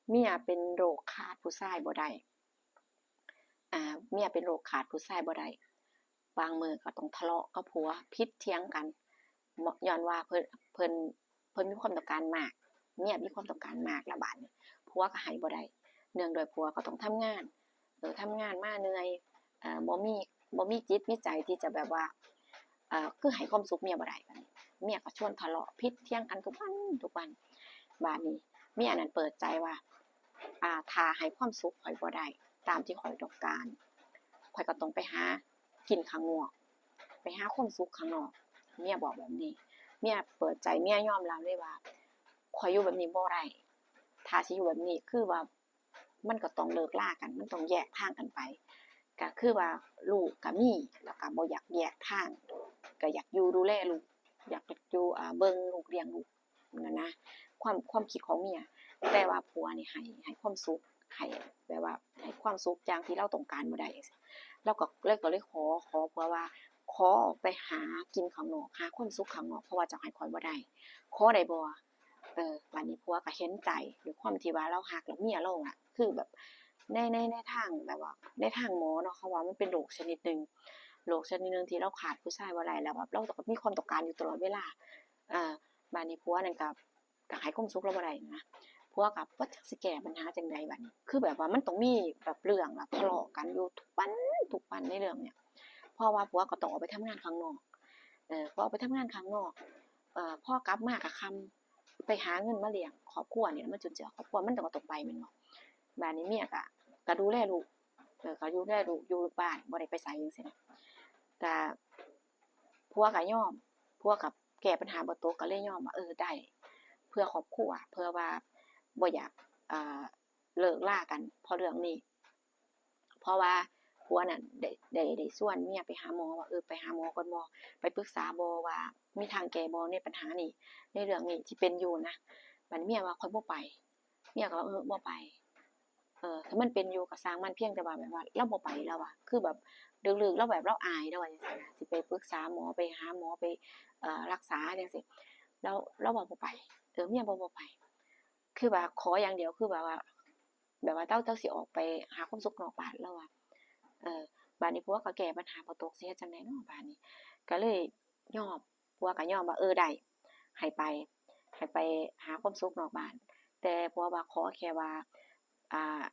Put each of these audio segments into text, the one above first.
เมียเป็นโรคขาดผู้ชายบ่ได้เมียเป็นโรคขาดผู้ชายบ่ได้บางมื้อก็ต้องทะเลาะกับผัวผิดเถียงกันย้อนว่าเพิ่นเพิ่นมีความต้องการมากเมียมีความต้องการมากแล้วบัดนี้ผัวก็ให้บ่ได้เนื่องด้วยผัวก็ต้องทำงานทำงานมาเหนื่อยบ่มีจิตมีใจที่จะแบบว่าคือให้ความสุขเมียบ่ได้บัดนี้เมียก็ชวนทะเลาะผิดเถียงกันทุกวันทุกวันบัดนี้เมียนั่นเปิดใจว่าถ้าให้ความสุขข้อยบ่ได้ตามที่ข้อยต้องการข้อยก็ต้องไปหากินข้างนอกไปหาความสุขข้างนอกเมียบอกแบบนี้เมียเปิดใจเมียยอมรับเลยว่าข้อยอยู่แบบนี้บ่ได้ถ้าสิอยู่แบบนี้คือว่ามันก็ต้องเลิกลากันมันต้องแยกทางกันไปก็คือว่าลูกก็มีแล้วก็บ่อยากแยกทางก็อยากอยู่ดูแลลูกอยากอยู่เบิ่งลูกเลี้ยงลูกนั่นนะความคิดของเมียแต่ว่าผัวนี่ให้ความสุขให้แบบว่าให้ความสุขอย่างที่เราต้องการบ่ได้จังซี่เราก็เลยขอผัวว่าขอออกไปหากินข้างนอกหาความสุขข้างนอกเพราะว่าเจ้าให้ข้อยบ่ได้ขอได้บ่บัดนี้ผัวก็เห็นใจด้วยความที่ว่าเรารักแล้วเมียเราอะคือแบบในทางแบบว่าในทางหมอเนาะเขาว่ามันเป็นโรคชนิดหนึ่งโรคชนิดหนึ่งที่เราขาดผู้ชายบ่ได้แล้วแบบเราต้องมีความต้องการอยู่ตลอดเวลาอาบัดนี้ผัวนั่นก็ให้ความสุขเราบ่ได้นะผัวก็บ่จักสิแก้ปัญหาจั่งใดบัดนี้คือแบบว่ามันต้องมีแบบเรื่องอะทะเลาะกันอยู่ทุกวันในเรื่องเนี่ยเพราะว่าผัวก็ต้องออกไปทำงานข้างนอกพอออกไปทำงานข้างนอกพอกลับมาก็ค่ำไปหาเงินมาเลี้ยงครอบครัวนี่มันจุนเจือครอบครัวมันก็ต้องไปแม่นบ่บัดนี้เมียก็ดูแลลูกก็ดูแลลูกอยู่บ้านบ่ได้ไปไสจังซี่นะก็ผัวก็ยอมผัวก็แก้ปัญหาบ่ตกก็เลยยอมว่าได้เพื่อครอบครัวเพื่อว่าบ่อยากอ่าเลิกลากันเพราะเรื่องนี้เพราะว่าผัวน่ะได้ชวนเมียไปหาหมอว่าไปหาหมอก่อนบ่ไปปรึกษาบ่ว่ามีทางแก้บ่ในปัญหานี้ในเรื่องนี้ที่เป็นอยู่นะบัดนี้เมียว่าข้อยบ่ไปเมียก็ว่าบ่ไปถ้ามันเป็นอยู่ก็สร้างมันเพียงแต่ว่าแบบว่าเราบ่ไปแล้วอะคือแบบลึกๆเราแบบเราอายเราว่าจังซี่นะสิไปปรึกษาหมอไปหาหมอไปรักษาจังซี่แล้วเราว่าบ่ไปเมียบ่ไปคือว่าขออย่างเดียวคือแบบว่าเจ้าสิออกไปหาความสุขนอกบ้านแล้วอะเออบัดนี้ผัวก็แก้ปัญหาบ่ตกสิเฮ็ดจั่งใดเนาะบัดนี้ก็เลยยอมผัวก็ยอมว่าได้ให้ไปให้ไปหาความสุขนอกบ้านแต่ผัวว่าขอแค่ว่าอ่า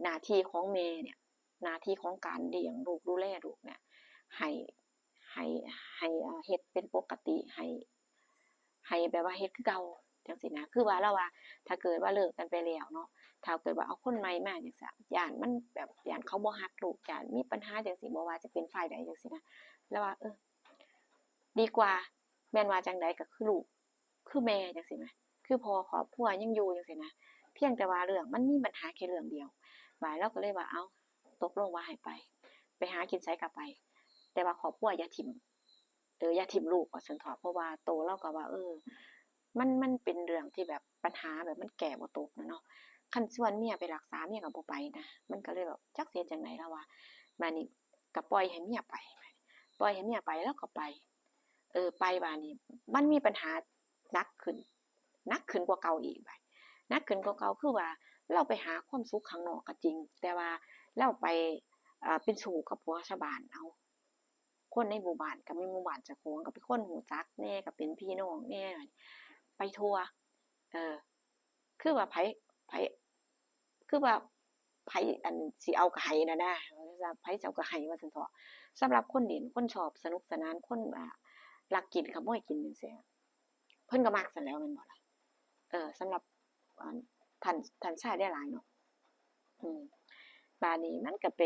หน้าที่ของแม่เนี่ยหน้าที่ของการเลี้ยงลูกดูแลลูกเนี่ยให้ให้ให้เฮ็ดเป็นปกติให้แบบว่าเฮ็ดคือเก่าจังซี้นะคือว่าเราว่าถ้าเกิดว่าเลิกกันไปแล้วเนาะถ้าเกิดว่าเอาคนใหม่มาจังซี้ย้านมันแบบย้านเขาบ่รักลูกย้านมีปัญหาจังซี้บ่ว่าจะเป็นฝ่ายใดจังซี้นะเราว่าดีกว่าแม่นว่าจั่งใดก็คือลูกคือแม่จังซี้แหมคือพ่อครอบครัวยังอยู่จังซี้นะเพียงแต่ว่าเรื่องมันมีปัญหาแค่เรื่องเดียวบัดเราก็เลยว่าอ้าวตกลงว่าให้ไปหากินไสก็ไปแต่ว่าครอบครัวอย่าถิ้มอย่าถิ้มลูกว่าซั้นเถาะเพราะว่าโตเราก็ว่ามันเป็นเรื่องที่แบบปัญหาแบบมันแก้บ่ตกอะเนาะคันชวนเมียไปรักษาเมียก็บ่ไปนะมันก็เลยแบบจักสิเฮ็ดจั่งใดแล้วว่าบัดนี้ก็ปล่อยให้เมียไปปล่อยให้เมียไปเลาก็ไปไปบัดนี้มันมีปัญหาหนักขึ้นหนักขึ้นกว่าเก่าอีกบัดหนักขึ้นกว่าเก่าคือว่าเราไปหาความสุขข้างนอกก็จริงแต่ว่าเราไปเป็นชู้กับผัวชาวบ้านเอาคนในหมู่บ้านก็มีหมู่บ้านเจ้าของก็เป็นคนรู้จักแหน่ก็เป็นพี่น้องแหน่ไปทั่วเออคือว่าไผคือว่าไผอันสิเอาก็ให้น่ะนะว่าไผสิเอาก็ให้ว่าซั่นเถาะสำหรับคนเล่นคนชอบสนุกสนานคนลักกินขโมยกินจังซี้เพิ่นก็มักซั้นแหล้วแม่นบ่ล่ะสำหรับอ่าท่านชายได้หลายเนาะอืมบัดนี้มันก็ไป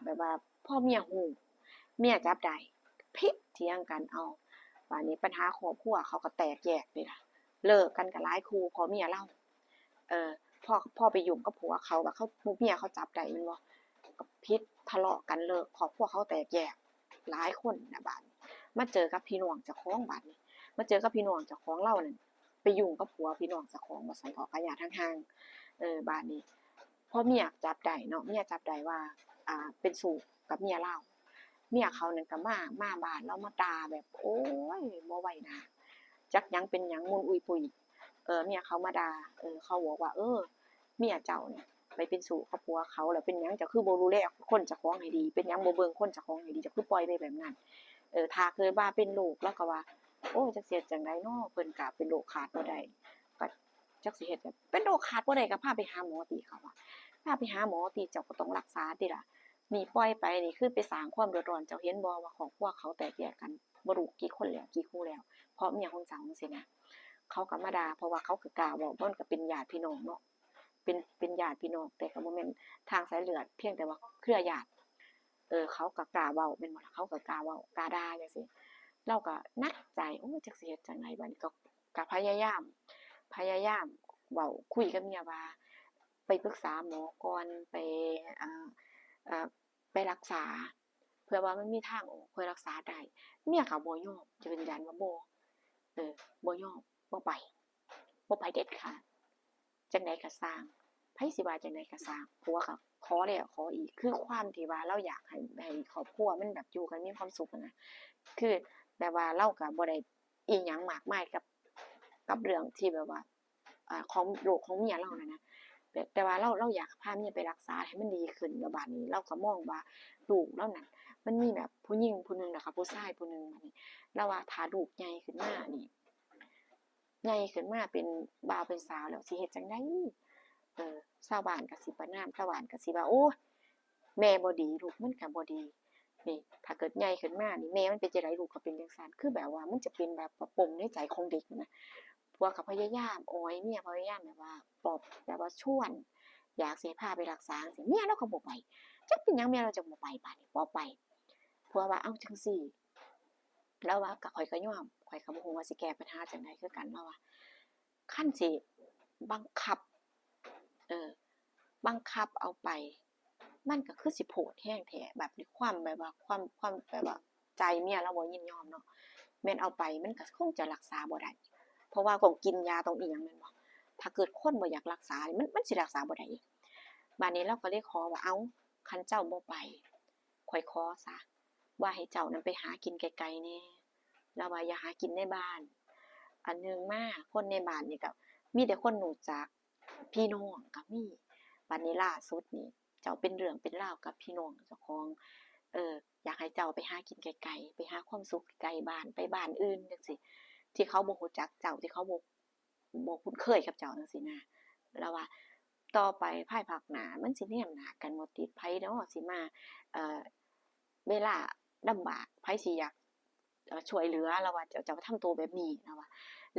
แบบว่าพอเมียรู้เมียจับได้พิเถียงกันเอาบัดนี้ปัญหาครอบครัวเขาก็แตกแยกนี่ล่ะเลิกกันก็หลายคู่เพราะเมียเลาเออพ่อไปยุ่งกับผัวเขาว่าเขาเมียเขาจับได้แม่นบ่ก็พิษทะเลาะกันเลิกครอบครัวเขาแตกแยกหลายคนน่ะบัดนี้มาเจอกับพี่น้องเจ้าของบัดนี้มาเจอกับพี่น้องเจ้าของเรานั่นไปยุ่งกับผัวพี่น้องเจ้าของว่าซั่นเถาะก็ญาติห่างๆบัดนี้พอเมียจับได้เนาะเมียจับได้ว่าเป็นชู้กับเมียเลาเมียเขานั่นก็มาบ้านเลามาด่าแบบโอ๊ยบ่ไหวหน้าจักหยังเป็นหยังมุนอุ้ยปุยเมียเขามาด่าเขาบอกว่า เมียเจ้าเนี่ยไปเป็นสู่กับผัวเขาแล้วเป็นหยังเจ้าคือบ่ดูแลคนเจ้าของให้ดีเป็นหยังบ่เบิ่งคนเจ้าของให้ดีเจ้าคือปล่อยไปแบบนั้นถ้าเกิดว่าเป็นลูกแล้วก็ว่าโอ้จักสิเฮ็ดจั่งใดเนาะเพิ่นก็เป็นโรคขาดบ่ได้ก็จักสิเฮ็ดแบบเป็นโรคขาดบ่ได้ก็พาไปหาหมอติเขาว่าพาไปหาหมอติเจ้าก็ต้องรักษาติล่ะนี่ปล่อยไปนี่คือไปสร้างความเดือดร้อนเจ้าเห็นบ่ว่าครอบครัวเขาแตกแยกกันบ่รู้กี่คนแล้วกี่คู่แล้วเพราะเมียของเจ้าจังซี่นะเขาก็มาด่าเพราะว่าเขาก็กล้าเว้ามันก็เป็นญาติพี่น้องเนาะเป็นญาติพี่น้องแต่ก็บ่แม่นทางสายเลือดเพียงแต่ว่าเครือญาติเขาก็กล้าเว้าแม่นบ่ล่ะเขาก็กล้าเว้ากล้าด่าจังซี่เราก็หนักใจโอ้จักสิเฮ็ดจั่งใดบัดนี้ก็พยายามเว้าคุยกับเมียว่าไปปรึกษาหมอก่อนไปอ่าไปรักษาเผื่อว่ามันมีทางออกเพื่อรักษาได้เมียก็บ่ยอมยืนยันว่าบ่เออบ่ยอมบ่ไปเด็ดขาดจั่งใดก็สร้างไผสิว่าจั่งใดก็สร้างผัวก็ขอแล้วขออีกคือความที่ว่าเราอยากให้ครอบครัวมันแบบอยู่กันมีความสุขอะนะคือแบบว่าเราก็บ่ได้อิหยังมากมายกับเรื่องที่แบบว่าของโรคของเมียเรานั่นนะแต่ว่าเราอยากพาเมียไปรักษาให้มันดีขึ้นแล้วบัดนี้เราก็มองว่าลูกเรานั่นมันมีแบบผู้หญิงผู้หนึ่งน่ะค่ะผู้ชายผู้หนึ่งบัดนี้เราว่าถ้าลูกใหญ่ขึ้นมานี่ใหญ่ขึ้นมาเป็นบ่าวเป็นสาวแล้วสิเฮ็ดจั่งใดชาวบ้านก็สิประณามชาวบ้านก็สิว่าโอ้ยแม่บ่ดีลูกมันก็บ่ดีนี่ถ้าเกิดใหญ่ขึ้นมานี่แม่มันเป็นจั่งใดลูกก็เป็นจั่งซั้นคือแบบว่ามันจะเป็นแบบว่าปมในใจของเด็กนะผัวก็พยายามอ้อยเมียพยายามแบบว่าปลอบแบบว่าชวนอยากสิให้พาไปรักษาจังซี้เมียเราก็บ่ไปจักเป็นหยังเมียเราจังบ่ไปบัดนี้บ่ไปผัวว่าเอ้าจั่งซี้เลาว่าก็ข้อยก็ยอมข้อยก็บ่ฮู้ว่าสิแก้ปัญหาจั่งใดคือกันเลาว่าคันสิบังคับเออบังคับเอาไปมันก็คือสิโพดแรงแท้แบบด้วยความแบบว่าความแบบว่าใจเมียเราบ่ยินยอมเนาะแม่นเอาไปมันก็คงจะรักษาบ่ได้เพราะว่าต้องกินยาต้องอิหยังแม่นบ่ถ้าเกิดคนบ่อยากรักษานี่มันสิรักษาบ่ได้อีกบัดนี้เราก็เลยขอว่าเอ้าคันเจ้าบ่ไปข้อยขอซะว่าให้เจ้านั้นไปหากินไกลๆแหน่แล้วว่าอย่าหากินในบ้านอันหนึ่งมาคนในบ้านนี่ก็มีแต่คนรู้จักพี่น้องก็มีบัดนี้ล่าสุดนี่เจ้าเป็นเรื่องเป็นราวกับพี่น้องเจ้าของเอออยากให้เจ้าไปหากินไกลๆไปหาความสุขไกลบ้านไปบ้านอื่นจังซี่ที่เขาบ่รู้จักเจ้าที่เขาบ่คุ้นเคยกับเจ้าจังซี่นะแล้วว่าต่อไปภายภาคหน้ามันสิแนมหน้ากันบ่ติดไผเนาะสิมาเอ่อเวลาลำบากไผสิอยากช่วยเหลือเราว่าจะทำตัวแบบนี้เราว่า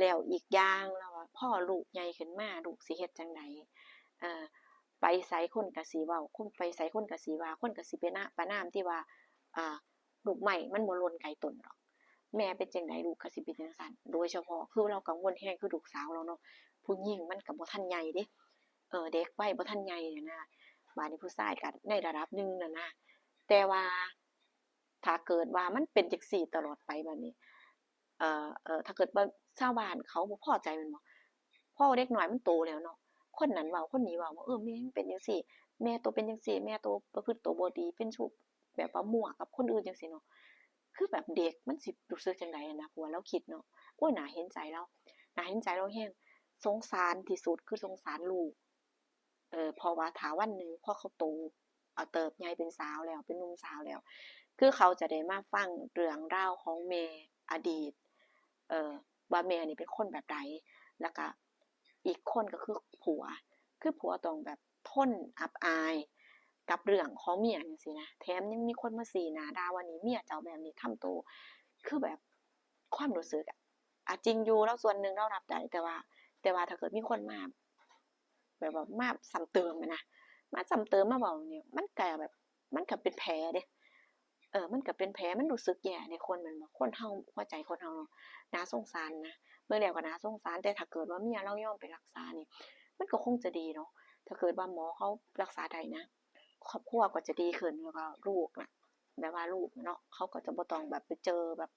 แล้วอีกอย่างเราว่าพ่อลูกใหญ่ขึ้นมาลูกสิเฮ็ดจังไดเอ่อไปไสคนก็สิเว้าคนไปไสคนก็สิว่าคนก็สิไปประณามที่ว่าลูกไม้มันบ่หล่นไกลต้นดอกแม่เป็นจังไดลูกก็สิเป็นจังซั่นโดยเฉพาะคือเรากังวลแรงคือลูกสาวเราเนาะผู้หญิงมันก็บ่ทันใหญ่เดะเด็กวัยบ่ทันใหญ่เนี่ยนะบัดนี้ผู้ชายก็ในระดับหนึ่งนั่นนะแต่ว่าถ้าเกิดว่ามันเป็นจังซี่ตลอดไปบัดนี้ถ้าเกิดว่าชาวบ้านเขาบ่พอใจแม่นบ่พอเด็กน้อยมันโตแล้วเนาะคนนั้นเว้าคนนี้เว้าว่าแม่มันเป็นจังซี่แม่โตเป็นจังซี่แม่โตประพฤติตัวบ่ดีเป็นชู้แบบว่ามั่วกับคนอื่นจังซี่เนาะคือแบบเด็กมันสิรู้สึกจังไดอะนะเพราะว่าเราคิดเนาะโอ๊ยน่าเห็นใจเราน่าเห็นใจเราแรงสงสารที่สุดคือสงสารลูกเพราะว่าถ้าวันหนึ่งพอเขาโตเติบใหญ่เป็นสาวแล้วเป็นหนุ่มสาวแล้วคือเขาจะได้มาฟังเรื่องราวของแม่อดีตว่าแม่นี่เป็นคนแบบใดแล้วก็อีกคนก็คือผัวต้องแบบทนอับอายกับเรื่องของเมียจังซี่นะแถมยังมีคนมาซี้หน้าด่าว่านี่เมียเจ้าแบบนี้ทำตัวคือแบบความรู้สึกจริงอยู่แล้วส่วนหนึ่งเรารับได้แต่ว่าถ้าเกิดมีคนมาแบบว่ามาซ้ำเติมอะนะมาซ้ำเติมมาเว้าเนี่ยมันก็แบบมันก็เป็นแผลเดะมันก็เป็นแผลมันรู้สึกแย่ในคนแม่นบ่คนเฮาหัวใจคนเฮาเนาะน่าสงสารนะเบิ่งแล้วก็น่าสงสารแต่ถ้าเกิดว่าเมียเรายอมไปรักษานี่มันก็คงจะดีเนาะถ้าเกิดว่าหมอเขารักษาได้นะครอบครัวก็จะดีขึ้นแล้วก็ลูกน่ะแบบว่าลูกเนาะเขาก็จะบ่ต้องแบบไปเจอแบบ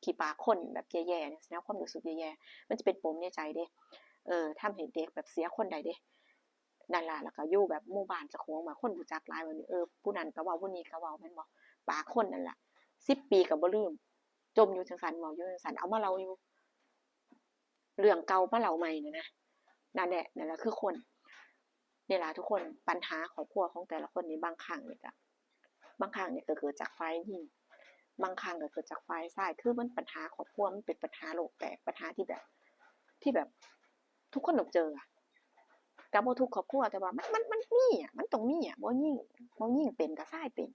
ขี้ปากคนแบบแย่ๆจังซี้นะความรู้สึกแย่ๆมันจะเป็นปมในใจเดะทำให้เด็กแบบเสียคนได้เดะนั่นล่ะแล้วก็อยู่แบบหมู่บ้านเจ้าของแบบคนรู้จักหลายบัดนี้ผู้นั้นก็เว้าผู้นี้ก็เว้าแม่นบ่ปากคนนั่นล่ะ10 ปีก็บ่ลืมจมอยู่จังซั่นเว้าอยู่จังซั่นเอามาเล่าอยู่เรื่องเก่ามาเล่าใหม่น่ะนะนั่นแหละคือคน นี่ล่ะทุกคนปัญหาครอบครัวของแต่ละคนนี่บางครั้งนี่ก็เกิดจากฝ่ายหญิงบางครั้งก็เกิดจากฝ่ายชายคือมันปัญหาครอบครัวมันเป็นปัญหาโลกแตกปัญหาที่แบบทุกคนต้องเจออะก็บ่ทุกครอบครัวแต่ว่ามันมีอะมันต้องมีอะบ่ยิ่งเป็นก็ชายเป็น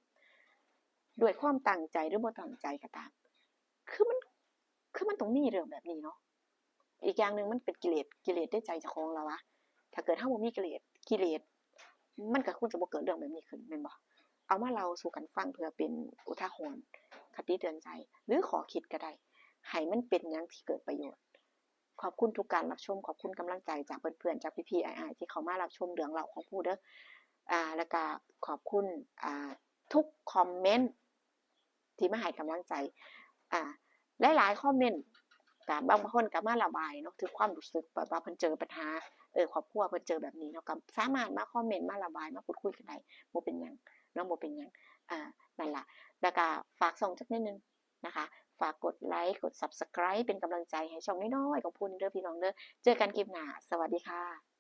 ด้วยความตั้งใจหรือบ่ตั้งใจก็ตามคือมันต้องมีเรื่องแบบนี้เนาะอีกอย่างหนึ่งมันเป็นกิเลสในใจเจ้าของเราอะถ้าเกิดเราบ่มีกิเลสมันก็คงจะบ่เกิดเรื่องแบบนี้ขึ้นแม่นบ่เอามาเล่าสู่กันฟังเพื่อเป็นอุทาหรณ์คติเตือนใจหรือขอคิดก็ได้ให้มันเป็นหยังที่เกิดประโยชน์ขอบคุณทุกการรับชมขอบคุณกำลังใจจากเพื่อนๆจากพี่ๆอ้ายๆที่เข้ามารับชมเรื่องเล่าของผู้เด้อแล้วก็ขอบคุณทุกคอมเมนต์ที่มาให้กำลังใจอ่าหลายๆคอมเมนต์ก็บางคนก็มาระบายเนาะถึงความรู้สึกแบบว่าเพิ่นเจอปัญหาครอบครัวเพิ่นเจอแบบนี้เนาะก็สามารถมาคอมเมนต์มาระบายมาพูดคุยกันได้บ่เป็นหยังเนาะบ่เป็นหยังนั่นล่ะแล้วก็ฝากช่องจักนิดหนึ่งนะคะฝากกดไลค์กด Subscribe เป็นกำลังใจให้ช่องน้อยๆของพูนเด้อพี่น้องเด้อเจอกันคลิปหน้าสวัสดีค่ะ